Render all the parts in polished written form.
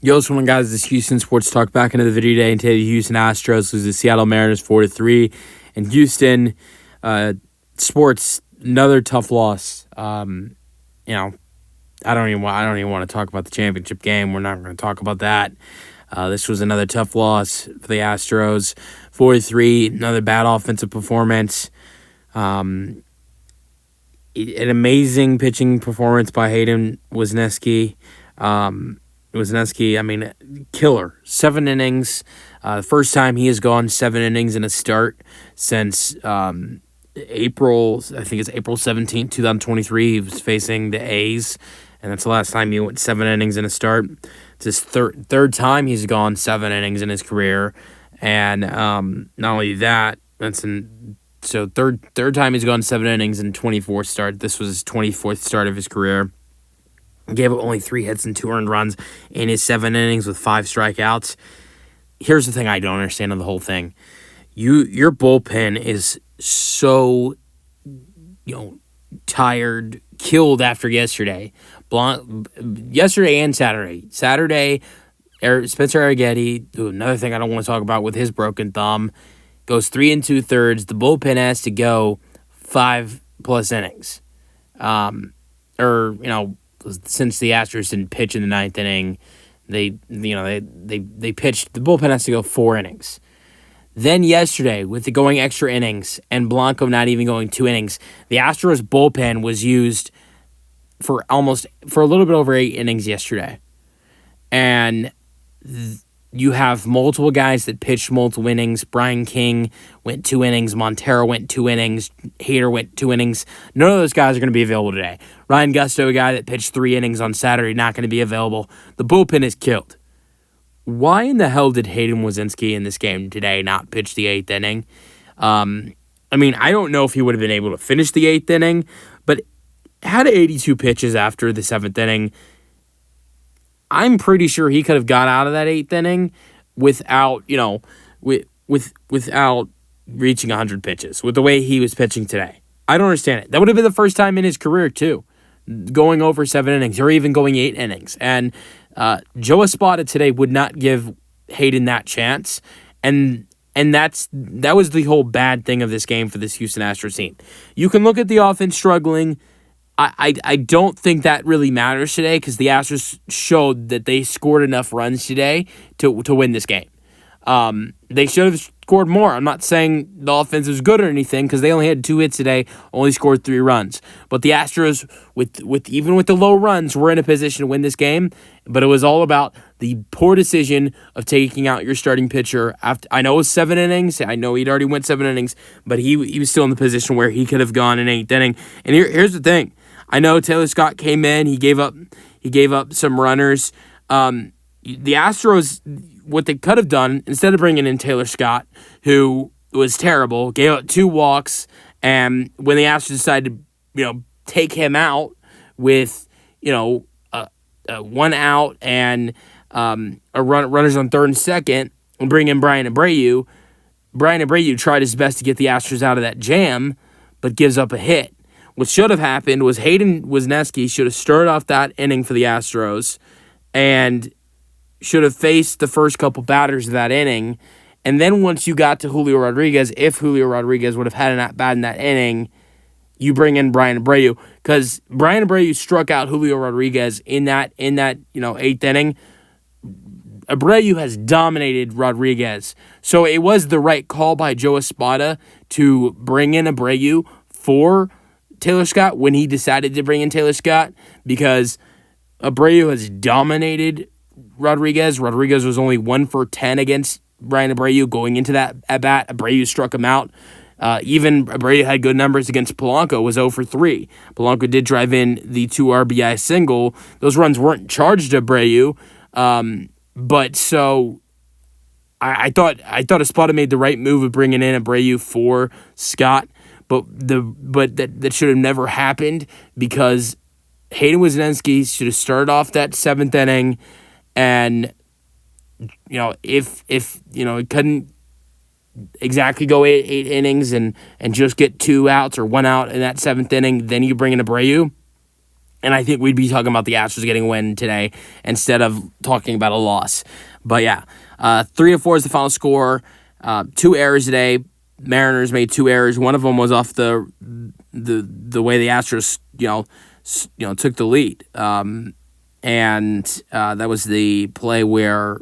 Yo, what's going on, guys? This is Houston Sports Talk back into the video today. And today, the Houston Astros lose the Seattle Mariners 4-3. And Houston sports another tough loss. I don't even want to talk about the championship game. We're not going to talk about that. This was another tough loss for the Astros, 4-3. Another bad offensive performance. An amazing pitching performance by Hayden Wesneski. Killer. 7 innings. The first time he has gone 7 innings in a start since April 17th, 2023. He was facing the A's, and that's the last time he went 7 innings in a start. It's his third time he's gone 7 innings in his career, and not only that, third time he's gone 7 innings in 24 start. This was his 24th start of his career. Gave up only 3 hits and 2 earned runs in his 7 innings with 5 strikeouts. Here's the thing I don't understand of the whole thing. Your bullpen is so, tired, killed after yesterday. Yesterday and Saturday. Spencer Arrighetti, another thing I don't want to talk about with his broken thumb, goes 3 2/3. The bullpen has to go 5+ innings. Since the Astros didn't pitch in the 9th inning, they pitched. The bullpen has to go 4 innings. Then yesterday, with the going extra innings and Blanco not even going 2 innings, the Astros bullpen was used for a little bit over 8 innings yesterday, and you have multiple guys that pitched multiple innings. Brian King went 2 innings. Montero went 2 innings. Hader went 2 innings. None of those guys are going to be available today. Ryan Gusto, a guy that pitched 3 innings on Saturday, not going to be available. The bullpen is killed. Why in the hell did Hayden Wesneski in this game today not pitch the 8th inning? I don't know if he would have been able to finish the 8th inning, but had 82 pitches after the 7th inning. I'm pretty sure he could have got out of that 8th inning without reaching 100 pitches with the way he was pitching today. I don't understand it. That would have been the first time in his career, too, going over 7 innings or even going 8 innings. And Joe Espada today would not give Hayden that chance. And that was the whole bad thing of this game for this Houston Astros team. You can look at the offense struggling. I don't think that really matters today because the Astros showed that they scored enough runs today to win this game. They should have scored more. I'm not saying the offense was good or anything because they only had 2 hits today, only scored 3 runs. But the Astros, even with the low runs, were in a position to win this game. But it was all about the poor decision of taking out your starting pitcher. I know it was 7 innings. I know he'd already went 7 innings, but he was still in the position where he could have gone in 8th inning. And here's the thing. I know Taylor Scott came in. He gave up some runners. The Astros, what they could have done, instead of bringing in Taylor Scott, who was terrible, gave up 2 walks, and when the Astros decided to, take him out with, 1 out and runners on 3rd and 2nd, and bring in Brian Abreu. Brian Abreu tried his best to get the Astros out of that jam, but gives up a hit. What should have happened was Hayden Wesneski should have started off that inning for the Astros and should have faced the first couple batters of that inning. And then once you got to Julio Rodriguez, if Julio Rodriguez would have had an at-bat in that inning, you bring in Brian Abreu. Because Brian Abreu struck out Julio Rodriguez in that 8th inning. Abreu has dominated Rodriguez. So it was the right call by Joe Espada to bring in Abreu for Taylor Scott when he decided to bring in Taylor Scott, because Abreu has dominated Rodriguez. Rodriguez was only 1 for 10 against Brian Abreu going into that at bat. Abreu struck him out. Even Abreu had good numbers against Polanco, was 0 for 3. Polanco did drive in the 2 RBI single. Those runs weren't charged to Abreu, but so I thought Espada made the right move of bringing in Abreu for Scott. But that should have never happened, because Hayden Wesneski should have started off that 7th inning, and if it couldn't exactly go eight innings and just get 2 outs or 1 out in that 7th inning, then you bring in Abreu. And I think we'd be talking about the Astros getting a win today instead of talking about a loss. But yeah, 3-4 is the final score. 2 errors today. Mariners made 2 errors. One of them was off the way the Astros took the lead. And that was the play where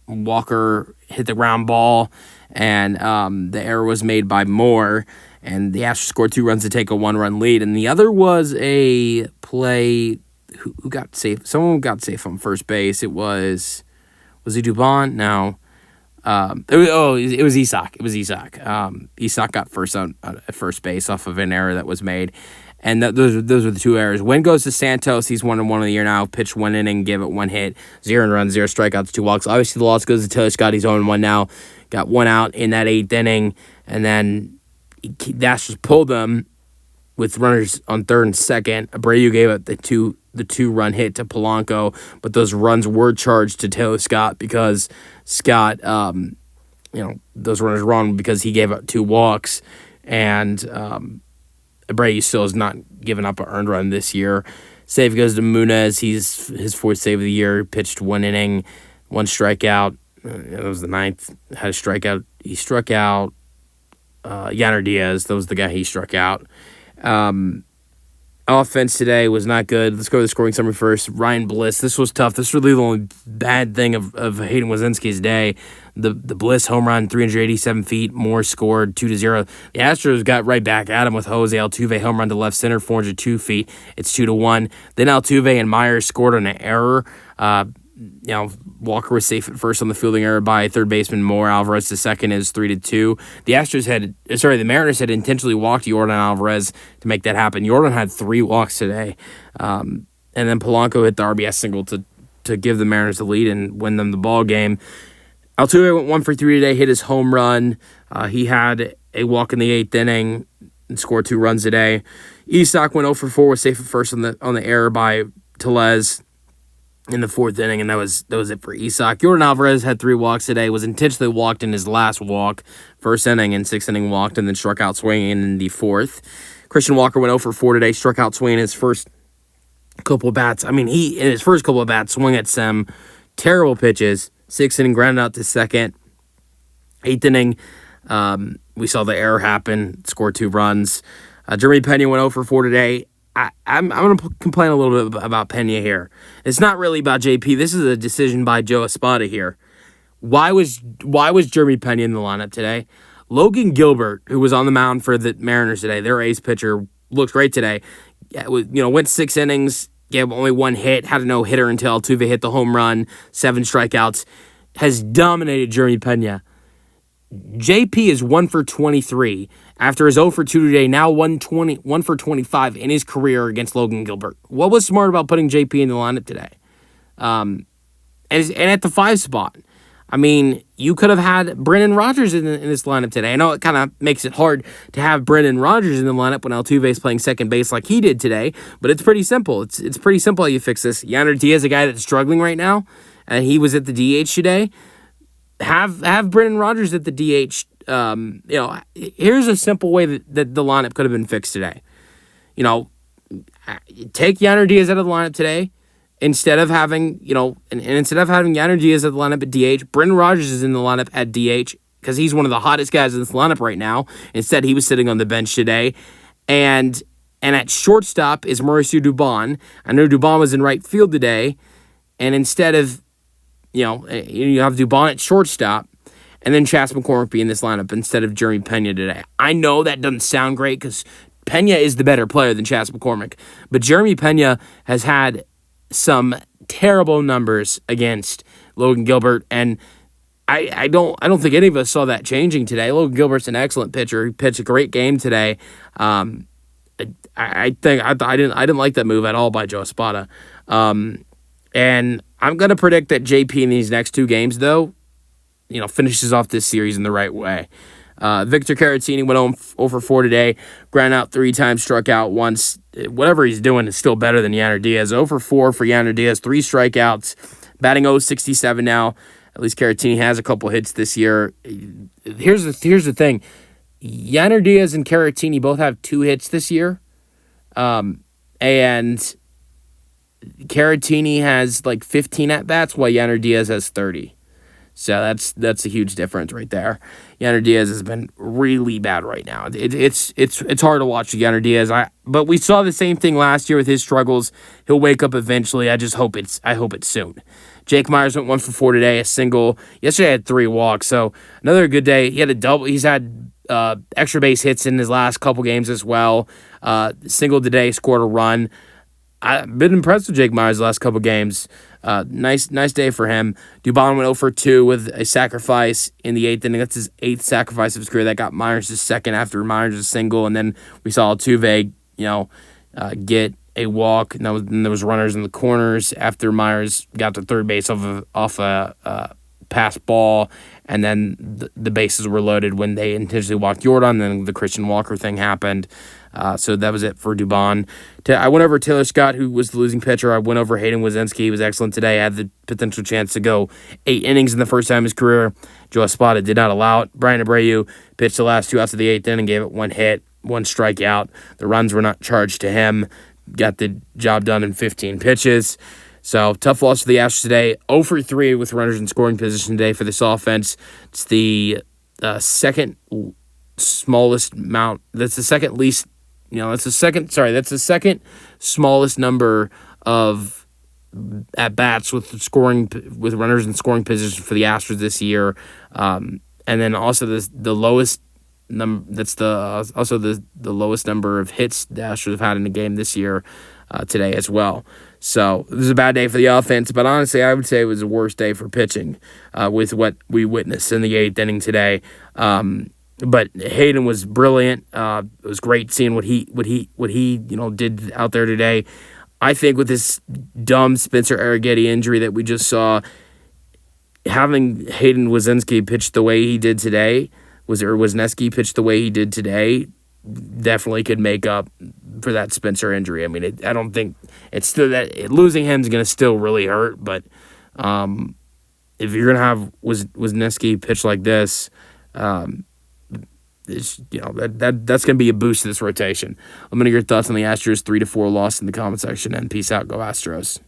Walker hit the ground ball, and the error was made by Moore, and the Astros scored 2 runs to take a 1-run lead. And the other was a play. Who got safe? Someone got safe on first base. It was it Dubon? No. It was Isak. It was Isak. Isak got first on at first base off of an error that was made. And those are the 2 errors. Win goes to Santos. He's 1-1 of the year now. Pitched 1 inning, gave it 1 hit, 0 runs, 0 strikeouts, 2 walks. Obviously, the loss goes to Taylor Scott. He's 0-1 now. Got 1 out in that 8th inning, and then the Astros pulled them with runners on 3rd and 2nd. Abreu gave up the 2-run hit to Polanco, but those runs were charged to Taylor Scott because Scott, those runners were on because he gave up 2 walks, and Abreu still has not given up an earned run this year. Save goes to Munez. He's his 4th save of the year. Pitched 1 inning, 1 strikeout. That was the 9th. Had a strikeout. He struck out Yanner Diaz. That was the guy he struck out. Offense today was not good. Let's go to the scoring summary first. Ryan Bliss. This was tough. This is really the only bad thing of Hayden Wazinski's day. The Bliss home run, 387 feet. Moore scored 2-0. The Astros got right back at him with Jose Altuve home run to left center, 402 feet. It's 2-1. Then Altuve and Myers scored on an error. Walker was safe at first on the fielding error by third baseman Moore. Alvarez to second is 3-2. The Mariners had intentionally walked Yordan Alvarez to make that happen. Yordan had 3 walks today. And then Polanco hit the RBS single to give the Mariners the lead and win them the ball game. Altuve went 1 for 3 today, hit his home run. He had a walk in the 8th inning and scored 2 runs today. Isak went 0 for 4, was safe at first on the error by Tellez in the 4th inning, and that was it for Isak. Yordan Alvarez had 3 walks today, was intentionally walked in his last walk, 1st inning, and 6th inning walked, and then struck out swinging in the 4th. Christian Walker went 0 for 4 today, struck out swinging his first couple of bats. In his first couple of bats, swung at some terrible pitches. 6th inning, grounded out to second. 8th inning, we saw the error happen, scored 2 runs. Jeremy Pena went 0 for 4 today. I'm going to complain a little bit about Pena here. It's not really about JP. This is a decision by Joe Espada here. Why was Jeremy Pena in the lineup today? Logan Gilbert, who was on the mound for the Mariners today, their ace pitcher, looked great today. Went 6 innings, gave only 1 hit, had a no-hitter until Altuve hit the home run, 7 strikeouts, has dominated Jeremy Pena. JP is 1 for 23 after his 0 for 2 today, now 1 for 25 in his career against Logan Gilbert. What was smart about putting JP in the lineup today? And at the 5 spot, you could have had Brendan Rodgers in this lineup today. I know it kind of makes it hard to have Brendan Rodgers in the lineup when Altuve is playing second base like he did today, but it's pretty simple. It's pretty simple how you fix this. Yanner Diaz, a guy that's struggling right now, and he was at the DH today. Have Brendan Rodgers at the DH. Here's a simple way that the lineup could have been fixed today. Take Yanner Diaz out of the lineup today. Instead of having, instead of having Yanner Diaz at the lineup at DH, Brendan Rodgers is in the lineup at DH because he's one of the hottest guys in this lineup right now. Instead, he was sitting on the bench today. And at shortstop is Mauricio Dubon. I know Dubon was in right field today. And instead of, you have Dubon at shortstop, and then Chas McCormick be in this lineup instead of Jeremy Pena today. I know that doesn't sound great because Pena is the better player than Chas McCormick, but Jeremy Pena has had some terrible numbers against Logan Gilbert, and I don't think any of us saw that changing today. Logan Gilbert's an excellent pitcher. He pitched a great game today. I didn't like that move at all by Joe Espada. And I'm going to predict that JP in these next 2 games, though, finishes off this series in the right way. Victor Caratini went 0 for 4 today, ground out 3 times, struck out once. Whatever he's doing is still better than Yanner Diaz. 0 for 4 for Yanner Diaz, 3 strikeouts, batting .067 now. At least Caratini has a couple hits this year. Here's the thing. Yanner Diaz and Caratini both have 2 hits this year. And Caratini has like 15 at bats, while Yanner Diaz has 30. So that's a huge difference right there. Yanner Diaz has been really bad right now. It's hard to watch Yanner Diaz. But we saw the same thing last year with his struggles. He'll wake up eventually. I hope it's soon. Jake Myers went 1 for 4 today, a single. Yesterday had 3 walks, so another good day. He had a double. He's had extra base hits in his last couple games as well. Single today, scored a run. I've been impressed with Jake Myers the last couple games. Nice day for him. Dubon went 0 for 2 with a sacrifice in the 8th inning. That's his 8th sacrifice of his career. That got Myers his second after Myers' single, and then we saw Altuve, get a walk. And there was runners in the corners after Myers got to third base off a pass ball, and then the bases were loaded when they intentionally walked Jordan. Then the Christian Walker thing happened. So that was it for Dubon. I went over Taylor Scott, who was the losing pitcher. I went over Hayden Wiesenski. He was excellent today. Had the potential chance to go 8 innings in the first time of his career. Joe Espada did not allow it. Brian Abreu pitched the last 2 outs of the 8th inning, gave it 1 hit, 1 strikeout. The runs were not charged to him. Got the job done in 15 pitches. So, tough loss for the Astros today. 0 for 3 with runners in scoring position today for this offense. It's the second smallest amount. That's the second least. That's the second smallest number of at bats with runners in scoring position for the Astros this year. And then also the lowest number. That's also the lowest number of hits the Astros have had in a game this year today as well. So it was a bad day for the offense, but honestly, I would say it was the worst day for pitching with what we witnessed in the 8th inning today. But Hayden was brilliant. It was great seeing what he did out there today. I think with this dumb Spencer Arrighetti injury that we just saw, having Hayden Wiesenski pitch the way he did today, Wesneski pitch the way he did today, definitely could make up for that Spencer injury. I mean, I don't think it's still that losing him is going to still really hurt. But if you're going to have Wesneski pitch like this, that's going to be a boost to this rotation. Let me know your thoughts on the Astros 3-4 loss in the comment section, and peace out. Go Astros.